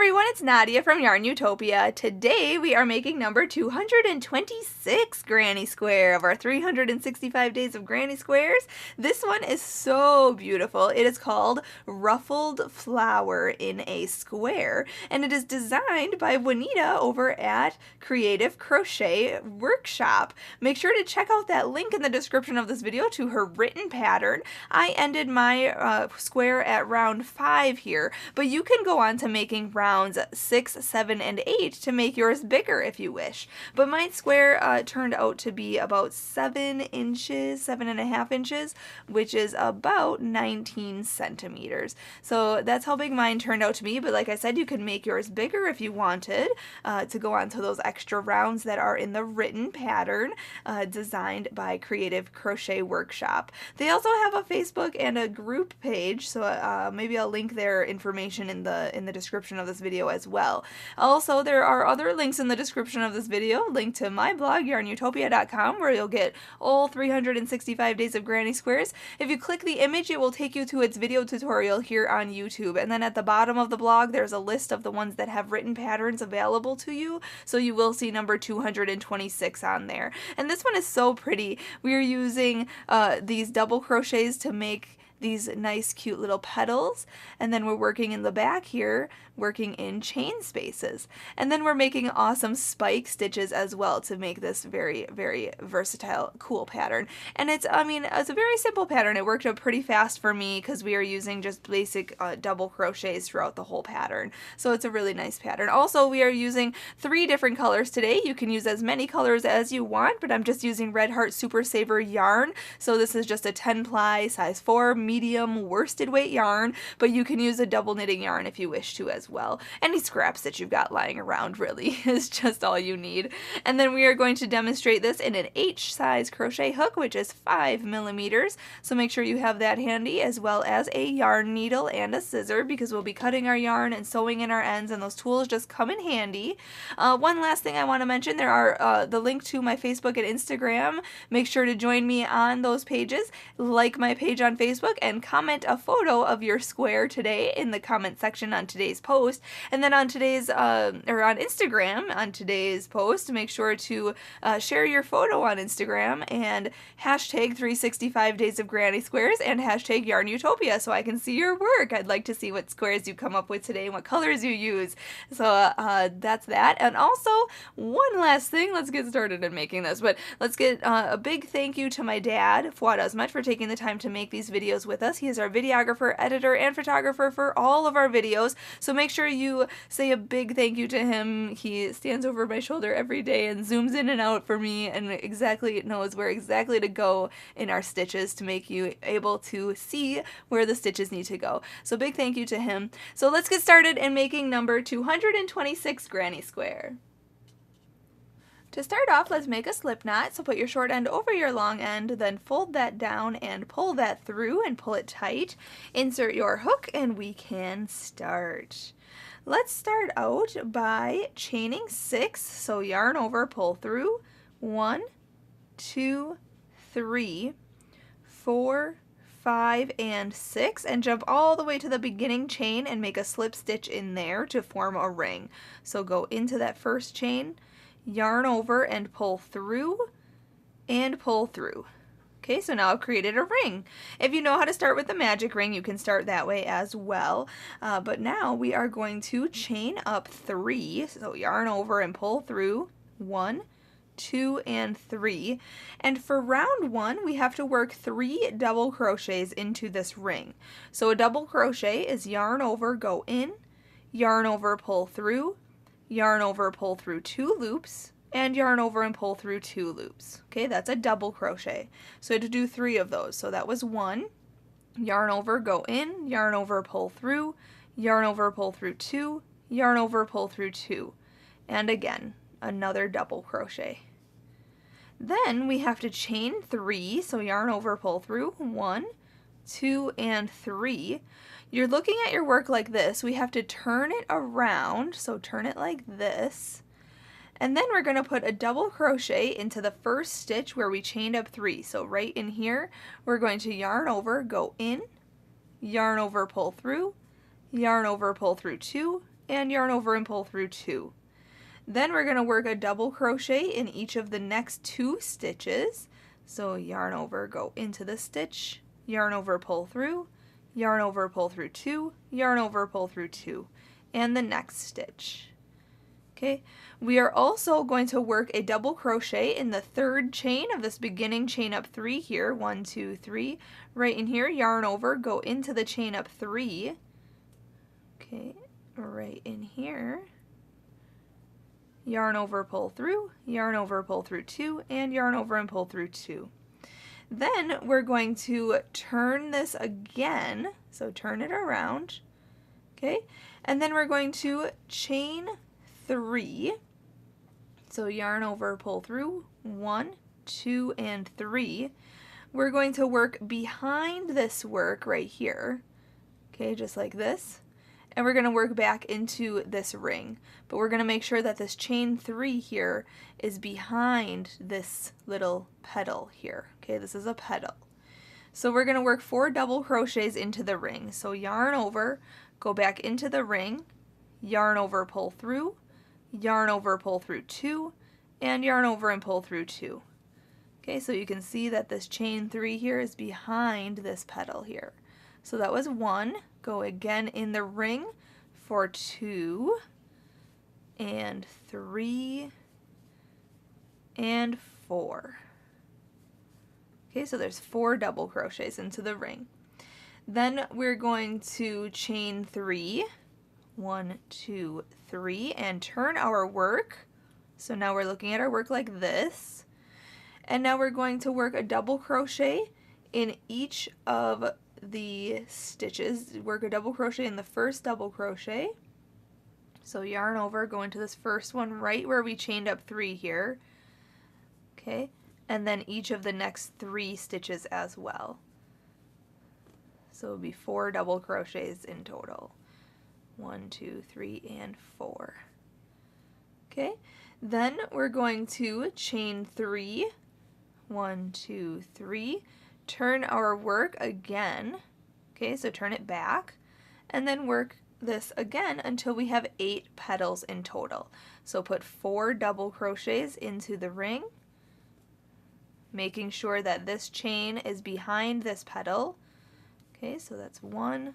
everyone, it's Nadia from YARNutopia. Today we are making number 226 Granny Square of our 365 days of Granny Squares. This one is so beautiful. It is called Ruffled Flower in a Square, and it is designed by Juanita over at Creative Crochet Workshop. Make sure to check out that link in the description of this video to her written pattern. I ended my square at round 5 here, but you can go on to making rounds 6, 7, and 8 to make yours bigger if you wish. But my square turned out to be about 7 inches, 7.5 inches, which is about 19 centimeters. So that's how big mine turned out to be, but like I said, you can make yours bigger if you wanted to go on to those extra rounds that are in the written pattern designed by Creative Crochet Workshop. They also have a Facebook and a group page, so maybe I'll link their information in the description of this video as well. Also, there are other links in the description of this video, link to my blog, YARNutopia.com, where you'll get all 365 days of Granny Squares. If you click the image, it will take you to its video tutorial here on YouTube, and then at the bottom of the blog, there's a list of the ones that have written patterns available to you, so you will see number 226 on there. And this one is so pretty. We are using these double crochets to make these nice cute little petals, and then we're working in the back here, working in chain spaces, and then we're making awesome spike stitches as well to make this very, very versatile, cool pattern. And it's a very simple pattern. It worked out pretty fast for me because we are using just basic double crochets throughout the whole pattern, so it's a really nice pattern. Also, we are using 3 different colors today. You can use as many colors as you want, but I'm just using Red Heart Super Saver yarn, so this is just a 10 ply size 4 medium worsted weight yarn, but you can use a double knitting yarn if you wish to as well. Any scraps that you've got lying around really is just all you need. And then we are going to demonstrate this in an H size crochet hook, which is 5 millimeters, so make sure you have that handy, as well as a yarn needle and a scissor, because we'll be cutting our yarn and sewing in our ends, and those tools just come in handy. One last thing I want to mention, there are the link to my Facebook and Instagram. Make sure to join me on those pages, like my page on Facebook, and comment a photo of your square today in the comment section on today's post. And then on today's on Instagram on today's post, make sure to share your photo on Instagram and hashtag 365 days of Granny Squares and hashtag YARNutopia, so I can see your work. I'd like to see what squares you come up with today and what colors you use. So that's that. And also, one last thing, let's get started in making this, but let's get a big thank you to my dad, Fuad, Azmat, for taking the time to make these videos with us. He is our videographer, editor, and photographer for all of our videos, so make sure you say a big thank you to him. He stands over my shoulder every day and zooms in and out for me and exactly knows where exactly to go in our stitches to make you able to see where the stitches need to go. So big thank you to him. So let's get started in making number 226 Granny Square. To start off, let's make a slip knot. So put your short end over your long end, then fold that down and pull that through and pull it tight. Insert your hook and we can start. Let's start out by chaining 6. So yarn over, pull through. 1, 2, 3, 4, 5, and 6, and jump all the way to the beginning chain and make a slip stitch in there to form a ring. So go into that first chain, yarn over and pull through and pull through. Okay, so now I've created a ring. If you know how to start with the magic ring, you can start that way as well. But now we are going to chain up 3. So yarn over and pull through. 1, 2, and 3. And for round 1, we have to work 3 double crochets into this ring. So a double crochet is yarn over, go in, yarn over, pull through, yarn over, pull through 2 loops, and yarn over and pull through 2 loops. Okay, that's a double crochet. So to do 3 of those. So that was 1, yarn over, go in, yarn over, pull through, yarn over, pull through 2, yarn over, pull through 2, and again, another double crochet. Then we have to chain 3, so yarn over, pull through, 1, 2, and 3. You're looking at your work like this. We have to turn it around, so turn it like this. And then we're going to put a double crochet into the first stitch where we chained up 3. So right in here, we're going to yarn over, go in, yarn over, pull through, yarn over, pull through 2, and yarn over and pull through 2. Then we're going to work a double crochet in each of the next 2 stitches. So yarn over, go into the stitch, yarn over, pull through, yarn over, pull through 2, yarn over, pull through 2, and the next stitch. Okay, we are also going to work a double crochet in the 3rd chain of this beginning chain up 3 here, 1, 2, 3, right in here, yarn over, go into the chain up 3, okay, right in here, yarn over, pull through, yarn over, pull through 2, and yarn over and pull through 2. Then we're going to turn this again, so turn it around, okay, and then we're going to chain 3, so yarn over, pull through, 1, 2, and 3. We're going to work behind this work right here, okay, just like this, and we're going to work back into this ring, but we're going to make sure that this chain 3 here is behind this little petal here, okay, this is a petal. So we're going to work 4 double crochets into the ring, so yarn over, go back into the ring, yarn over, pull through, yarn over, pull through 2, and yarn over and pull through 2. Okay, so you can see that this chain 3 here is behind this petal here. So that was 1, go again in the ring for 2, and 3, and 4. Okay, so there's 4 double crochets into the ring. Then we're going to chain 3, 1, 2, 3, and turn our work. So now we're looking at our work like this. And now we're going to work a double crochet in each of the stitches. Work a double crochet in the first double crochet. So yarn over, go into this first one right where we chained up 3 here. Okay, and then each of the next 3 stitches as well. So it would be 4 double crochets in total. 1, 2, 3, and 4. Okay, then we're going to chain 3, 1, 2, 3, turn our work again, okay, so turn it back, and then work this again until we have 8 petals in total. So put 4 double crochets into the ring, making sure that this chain is behind this petal. Okay, so that's 1,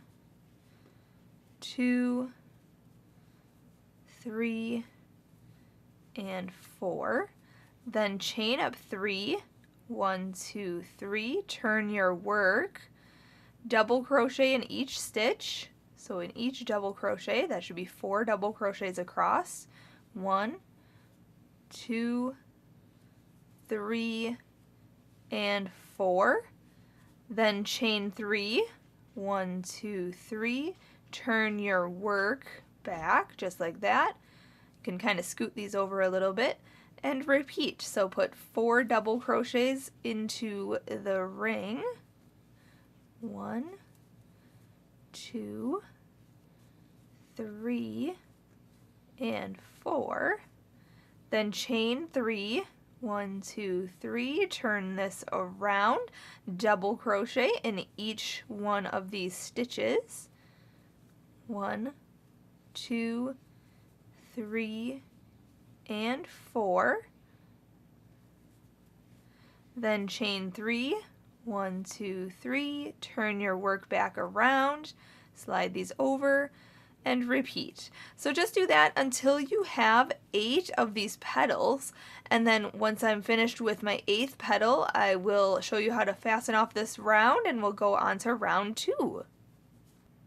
2, 3, and 4. Then chain up 3, 1, 2, 3, turn your work, double crochet in each stitch. So in each double crochet, that should be 4 double crochets across. 1, 2, 3, and 4. Then chain 3, 1, 2, 3, turn your work back just like that. You can kind of scoot these over a little bit and repeat. So put 4 double crochets into the ring. 1, 2, 3, and 4. Then chain 3, 1, 2, 3, turn this around, double crochet in each one of these stitches. 1, 2, 3, and 4. Then chain 3, 1, 2, 3, turn your work back around, slide these over, and repeat. So just do that until you have 8 of these petals, and then once I'm finished with my 8th petal, I will show you how to fasten off this round, and we'll go on to round 2.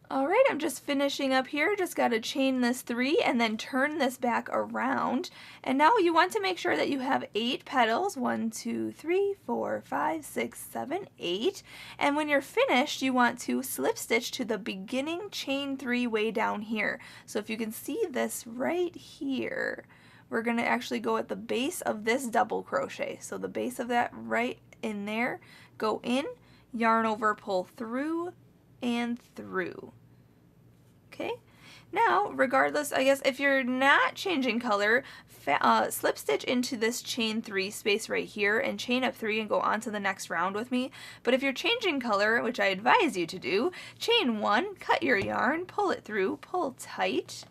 Alright, I'm just finishing up here, just got to chain this 3 and then turn this back around. And now you want to make sure that you have 8 petals, 1, 2, 3, 4, 5, 6, 7, 8. And when you're finished, you want to slip stitch to the beginning chain 3 way down here. So if you can see this right here, we're going to actually go at the base of this double crochet. So the base of that right in there, go in, yarn over, pull through, and through. Okay, now regardless, I guess if you're not changing color, slip stitch into this chain 3 space right here and chain up 3 and go on to the next round with me. But if you're changing color, which I advise you to do, chain 1, cut your yarn, pull it through, pull tight,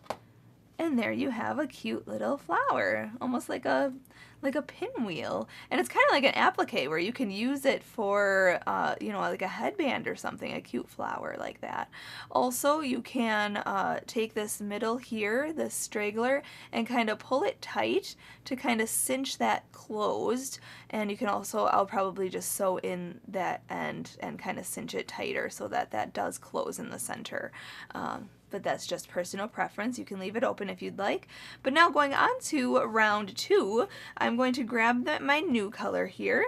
And there you have a cute little flower, almost like a pinwheel. And it's kind of like an applique where you can use it for, you know, like a headband or something, a cute flower like that. Also, you can take this middle here, this straggler, and kind of pull it tight to kind of cinch that closed. And you can also, I'll probably just sew in that end and kind of cinch it tighter so that that does close in the center. But that's just personal preference. You can leave it open if you'd like. But now going on to round 2, I'm going to grab my new color here.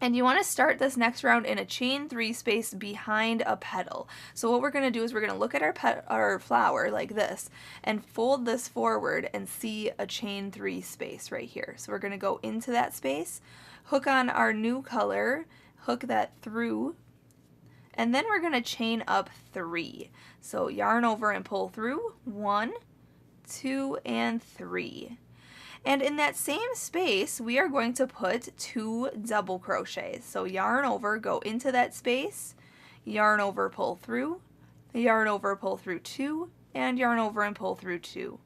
And you want to start this next round in a chain 3 space behind a petal. So what we're going to do is we're going to look at our flower like this and fold this forward and see a chain 3 space right here. So we're going to go into that space, hook on our new color, hook that through, and then we're going to chain up 3. So yarn over and pull through 1, 2, and 3. And in that same space, we are going to put 2 double crochets. So yarn over, go into that space, yarn over, pull through, yarn over, pull through 2, and yarn over and pull through 2.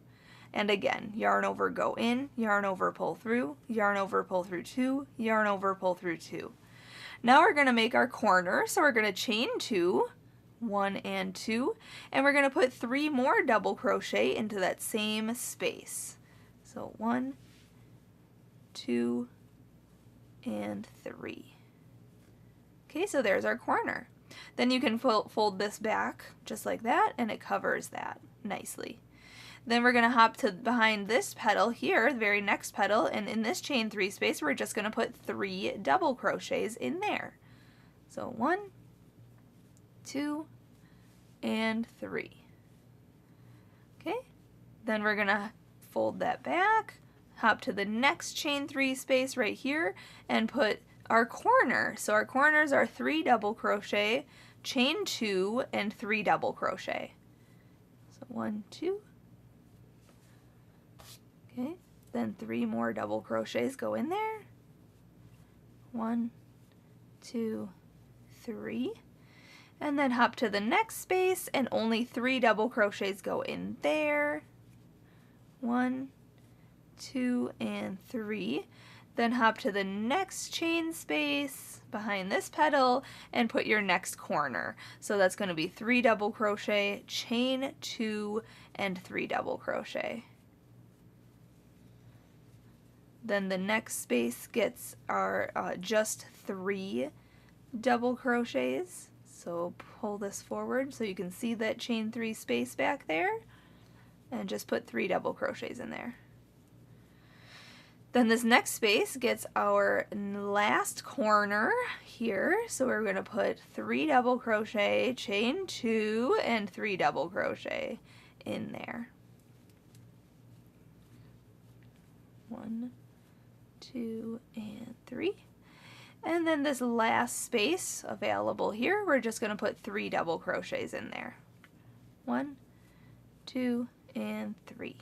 And again, yarn over, go in, yarn over, pull through, yarn over, pull through 2, yarn over, pull through 2. Now we're going to make our corner, so we're going to chain 2, 1 and 2, and we're going to put 3 more double crochet into that same space. So 1, 2, and 3. Okay, so there's our corner. Then you can fold this back just like that, and it covers that nicely. Then we're going to hop to behind this petal here, the very next petal, and in this chain 3 space, we're just going to put 3 double crochets in there. So 1, 2, and 3. Okay, then we're going to fold that back, hop to the next chain 3 space right here, and put our corner. So our corners are 3 double crochet, chain 2, and 3 double crochet. So 1, 2. Okay, then 3 more double crochets go in there. 1, 2, 3. And then hop to the next space and only 3 double crochets go in there. 1, 2, and 3. Then hop to the next chain space behind this petal and put your next corner. So that's going to be 3 double crochet, chain 2, and 3 double crochet. Then the next space gets our just 3 double crochets. So pull this forward so you can see that chain 3 space back there, and just put 3 double crochets in there. Then this next space gets our last corner here, so we're going to put 3 double crochet, chain 2, and 3 double crochet in there. 1, 2, and 3. And then this last space available here, we're just going to put 3 double crochets in there. 1, 2, and 3.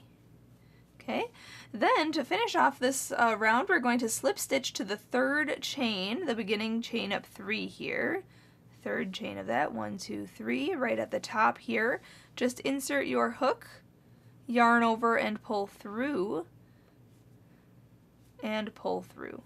Okay, then to finish off this round, we're going to slip stitch to the 3rd chain, the beginning chain up 3 here. 3rd chain of that, 1, 2, 3, right at the top here. Just insert your hook, yarn over and pull through, and pull through.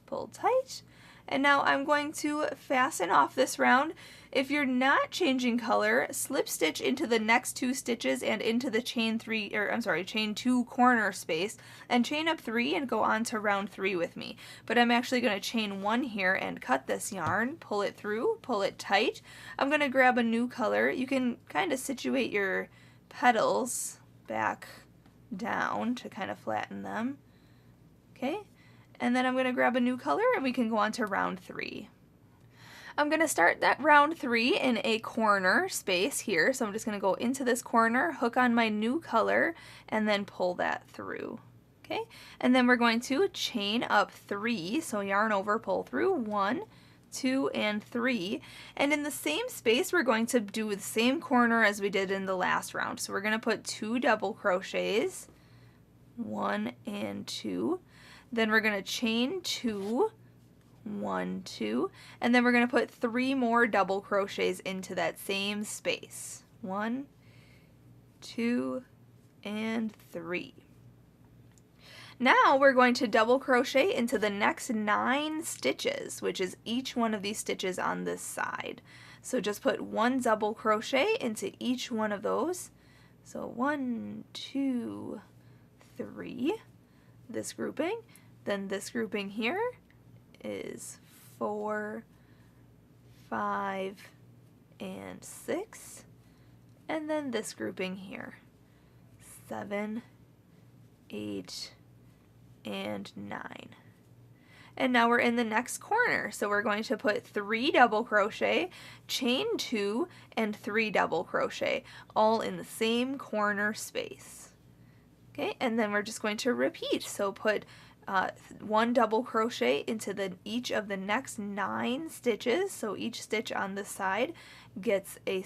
Pull tight. And now I'm going to fasten off this round. If you're not changing color, slip stitch into the next 2 stitches and into the chain 2 corner space, and chain up 3 and go on to round 3 with me. But I'm actually going to chain 1 here and cut this yarn, pull it through, pull it tight. I'm going to grab a new color. You can kind of situate your petals back down to kind of flatten them. Okay, and then I'm going to grab a new color and we can go on to round 3. I'm going to start that round 3 in a corner space here, so I'm just going to go into this corner, hook on my new color, and then pull that through. Okay, and then we're going to chain up 3, so yarn over, pull through, 1, 2, and 3, and in the same space we're going to do the same corner as we did in the last round. So we're going to put 2 double crochets, 1 and 2. Then we're going to chain 2, 1, 2, and then we're going to put 3 more double crochets into that same space. 1, 2, and 3. Now we're going to double crochet into the next 9 stitches, which is each one of these stitches on this side. So just put 1 double crochet into each one of those. So 1, 2, 3, this grouping. Then this grouping here is 4, 5, and 6. And then this grouping here, 7, 8, and 9. And now we're in the next corner, so we're going to put 3 double crochet, chain 2, and 3 double crochet, all in the same corner space. Okay, and then we're just going to repeat, so put 1 double crochet into each of the next 9 stitches, so each stitch on this side gets a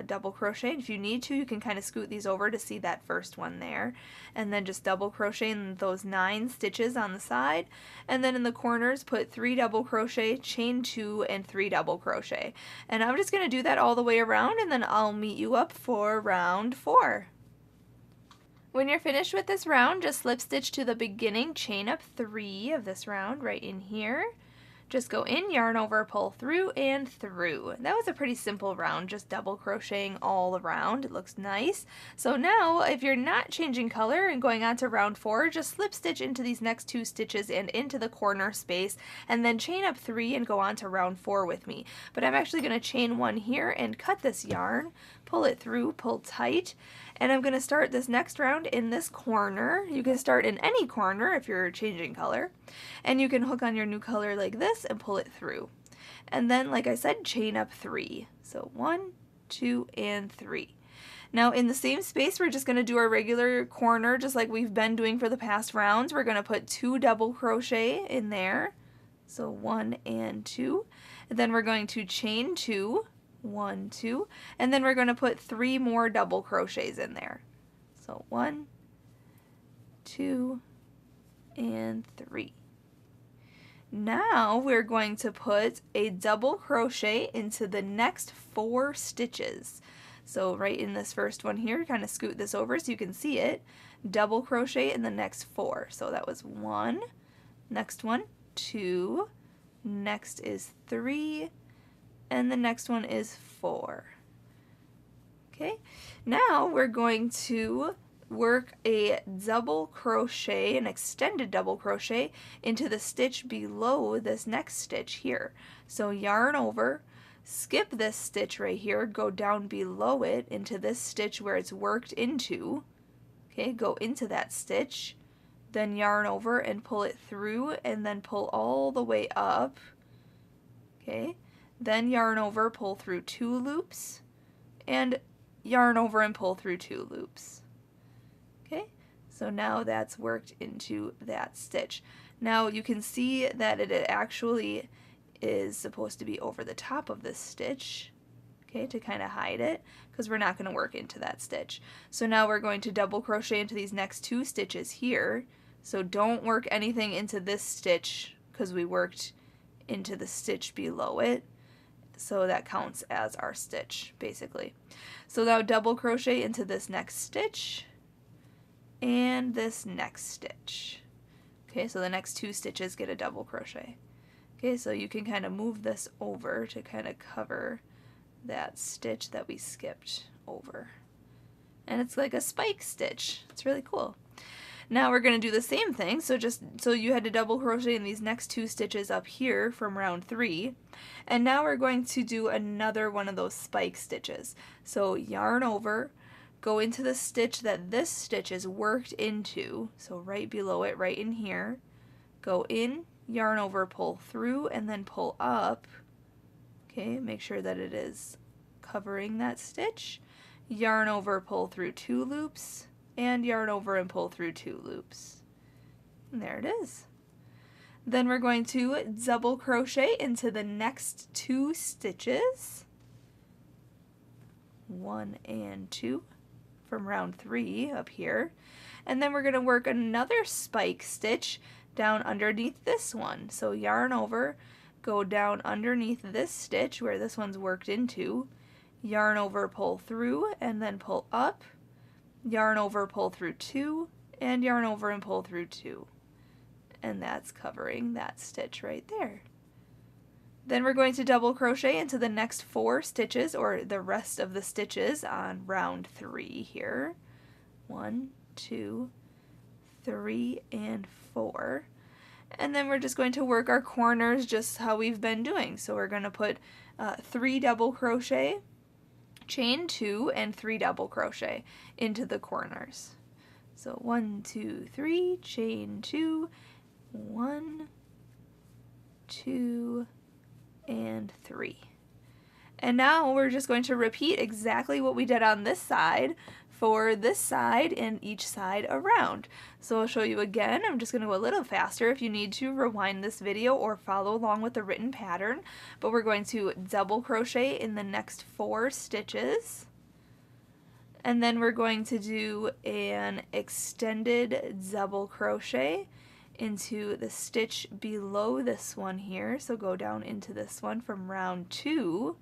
double crochet. If you need to, you can kind of scoot these over to see that first one there, and then just double crochet in those 9 stitches on the side, and then in the corners put 3 double crochet, chain 2, and 3 double crochet. And I'm just going to do that all the way around, and then I'll meet you up for round 4. When you're finished with this round, just slip stitch to the beginning, chain up 3 of this round right in here. Just go in, yarn over, pull through, and through. That was a pretty simple round, just double crocheting all around. It looks nice. So now, if you're not changing color and going on to round 4, just slip stitch into these next 2 stitches and into the corner space, and then chain up 3 and go on to round 4 with me. But I'm actually going to chain 1 here and cut this yarn, pull it through, pull tight, and I'm going to start this next round in this corner. You can start in any corner if you're changing color, and you can hook on your new color like this and pull it through. And then, like I said, chain up 3. So 1, 2, and 3. Now in the same space, we're just going to do our regular corner just like we've been doing for the past rounds. We're going to put 2 double crochet in there. So 1 and 2. And then we're going to chain 2. 1, 2, and then we're going to put 3 more double crochets in there. So 1, 2, and 3. Now we're going to put a double crochet into the next 4 stitches. So right in this first one here, kind of scoot this over so you can see it. Double crochet in the next 4. So that was 1, next one, 2, next is 3, and the next one is 4. Okay, now we're going to work a double crochet, an extended double crochet, into the stitch below this next stitch here. So yarn over, skip this stitch right here, go down below it into this stitch where it's worked into. Okay, go into that stitch, then yarn over and pull it through, and then pull all the way up. Okay, then yarn over, pull through 2 loops, and yarn over and pull through 2 loops. Okay, so now that's worked into that stitch. Now you can see that it actually is supposed to be over the top of this stitch, okay, to kind of hide it, because we're not going to work into that stitch. So now we're going to double crochet into these next 2 stitches here. So don't work anything into this stitch because we worked into the stitch below it. So that counts as our stitch, basically. So now double crochet into this next stitch and this next stitch. Okay, so the next 2 stitches get a double crochet. Okay, so you can kind of move this over to kind of cover that stitch that we skipped over. And it's like a spike stitch. It's really cool. Now we're going to do the same thing, so you had to double crochet in these next 2 stitches up here from round 3, and now we're going to do another one of those spike stitches. So yarn over, go into the stitch that this stitch is worked into, so right below it, right in here, go in, yarn over, pull through, and then pull up. Okay, make sure that it is covering that stitch, yarn over, pull through 2 loops, and yarn over and pull through 2 loops. And there it is. Then we're going to double crochet into the next 2 stitches, 1 and 2 from round 3 up here, and then we're going to work another spike stitch down underneath this one. So yarn over, go down underneath this stitch where this one's worked into, yarn over, pull through, and then pull up, yarn over, pull through 2, and yarn over and pull through 2. And that's covering that stitch right there. Then we're going to double crochet into the next 4 stitches, or the rest of the stitches on round 3 here. 1, 2, 3, and 4. And then we're just going to work our corners just how we've been doing. So we're going to put 3 double crochet, chain 2, and 3 double crochet into the corners. So 1, 2, 3, chain 2, 1, 2, and 3. And now we're just going to repeat exactly what we did on this side for this side and each side around. So I'll show you again. I'm just going to go a little faster. If you need to, rewind this video or follow along with the written pattern. But we're going to double crochet in the next 4 stitches. And then we're going to do an extended double crochet into the stitch below this one here. So go down into this one from round 2.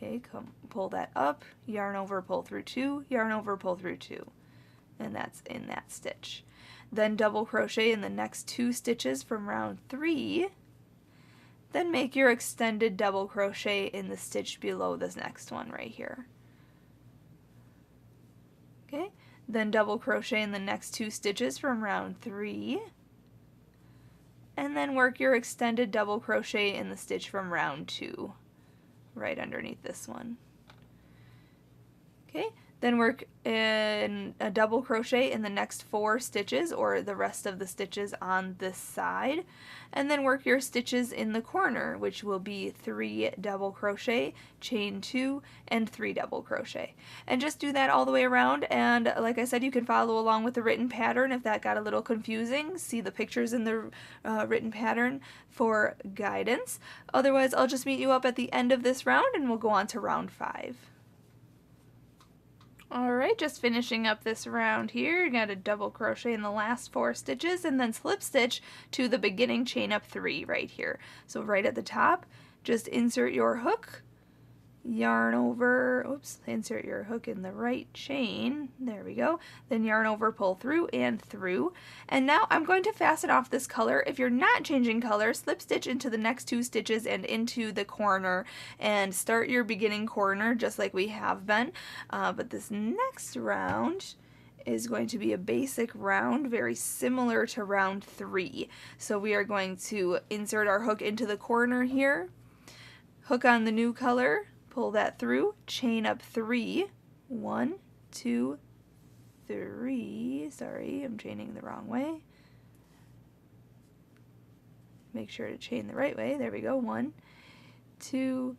Okay, pull that up, yarn over, pull through 2, yarn over, pull through 2. And that's in that stitch. Then double crochet in the next 2 stitches from round 3. Then make your extended double crochet in the stitch below this next one right here. Okay, then double crochet in the next 2 stitches from round 3. And then work your extended double crochet in the stitch from round 2. Right underneath this one. Okay, then work in a double crochet in the next 4 stitches, or the rest of the stitches on this side, and then work your stitches in the corner, which will be 3 double crochet, chain 2, and 3 double crochet. And just do that all the way around, and like I said, you can follow along with the written pattern if that got a little confusing. See the pictures in the written pattern for guidance. Otherwise, I'll just meet you up at the end of this round and we'll go on to round 5. Alright, just finishing up this round here. You got a double crochet in the last 4 stitches and then slip stitch to the beginning chain up 3 right here. So right at the top, just insert your hook, yarn over, oops, insert your hook in the right chain, there we go, then yarn over, pull through and through. And now I'm going to fasten off this color. If you're not changing color, slip stitch into the next 2 stitches and into the corner and start your beginning corner just like we have been. But this next round is going to be a basic round, very similar to round 3. So we are going to insert our hook into the corner here, hook on the new color, pull that through, chain up 3, 1, 2, 3, sorry, I'm chaining the wrong way. Make sure to chain the right way, there we go, 1, 2,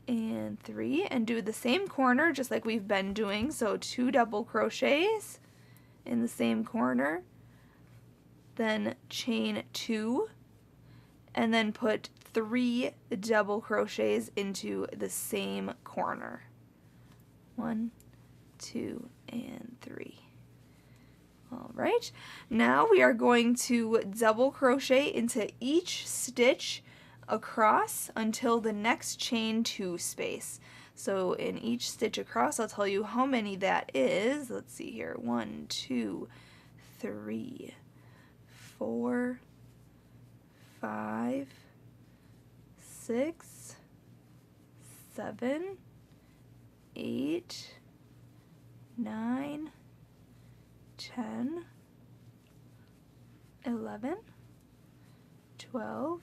and 3, and do the same corner just like we've been doing, so 2 double crochets in the same corner, then chain 2, and then put 3 double crochets into the same corner. 1, 2, and 3. Alright, now we are going to double crochet into each stitch across until the next chain 2 space. So in each stitch across, I'll tell you how many that is. Let's see here. 1, 2, 3, 4, 5, 6, 7, 8, 9, 10, 11, 12,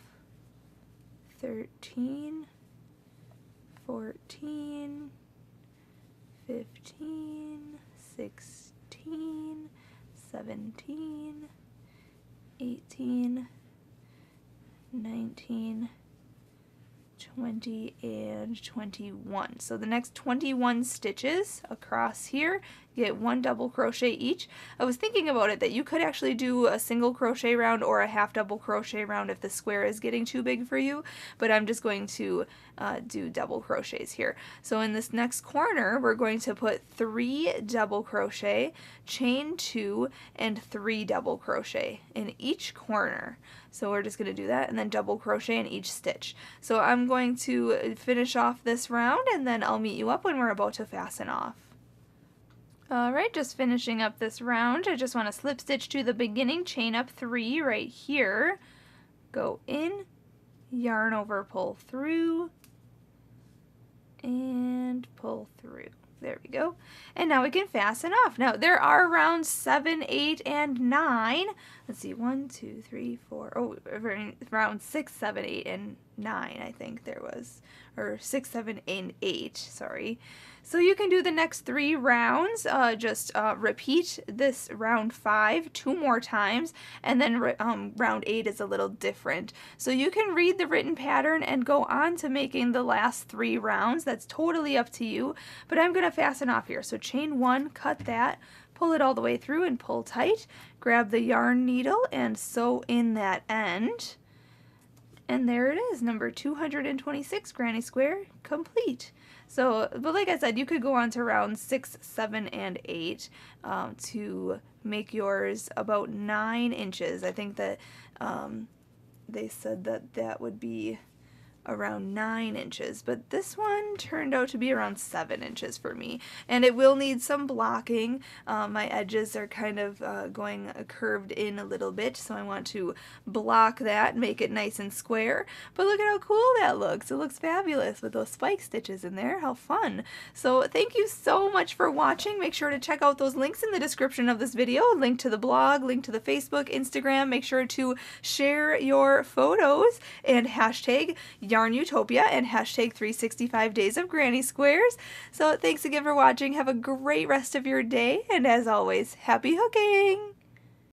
13, 14, 15, 16, 17, 18, 19, 20, and 21. So the next 21 stitches across here, get 1 double crochet each. I was thinking about it that you could actually do a single crochet round or a half double crochet round if the square is getting too big for you, but I'm just going to do double crochets here. So in this next corner, we're going to put 3 double crochet, chain 2, and 3 double crochet in each corner. So we're just going to do that and then double crochet in each stitch. So I'm going to finish off this round and then I'll meet you up when we're about to fasten off. Alright, just finishing up this round. I just want to slip stitch to the beginning, chain up 3 right here, go in, yarn over, pull through, and pull through. There we go. And now we can fasten off. Now there are rounds 7, 8, and 9. Let's see, 1, 2, 3, 4. Oh, round 6, 7, 8, and 9, I think there was. Or 6, 7, and 8, sorry. So you can do the next 3 rounds, just repeat this round 5 2 more times, and then round 8 is a little different. So you can read the written pattern and go on to making the last 3 rounds. That's totally up to you, but I'm going to fasten off here. So chain 1, cut that, pull it all the way through and pull tight, grab the yarn needle and sew in that end. And there it is, number 226 granny square complete. So, but like I said, you could go on to round 6, 7, and 8 to make yours about 9 inches. I think that they said that that would be around 9 inches, but this one turned out to be around 7 inches for me, and it will need some blocking. My edges are kind of going curved in a little bit, so I want to block that, make it nice and square. But look at how cool that looks. It looks fabulous with those spike stitches in there. How fun. So thank you so much for watching. Make sure to check out those links in the description of this video, link to the blog, link to the Facebook, Instagram. Make sure to share your photos and hashtag YARNutopia and hashtag 365 days of granny squares. So thanks again for watching. Have a great rest of your day, and as always, happy hooking!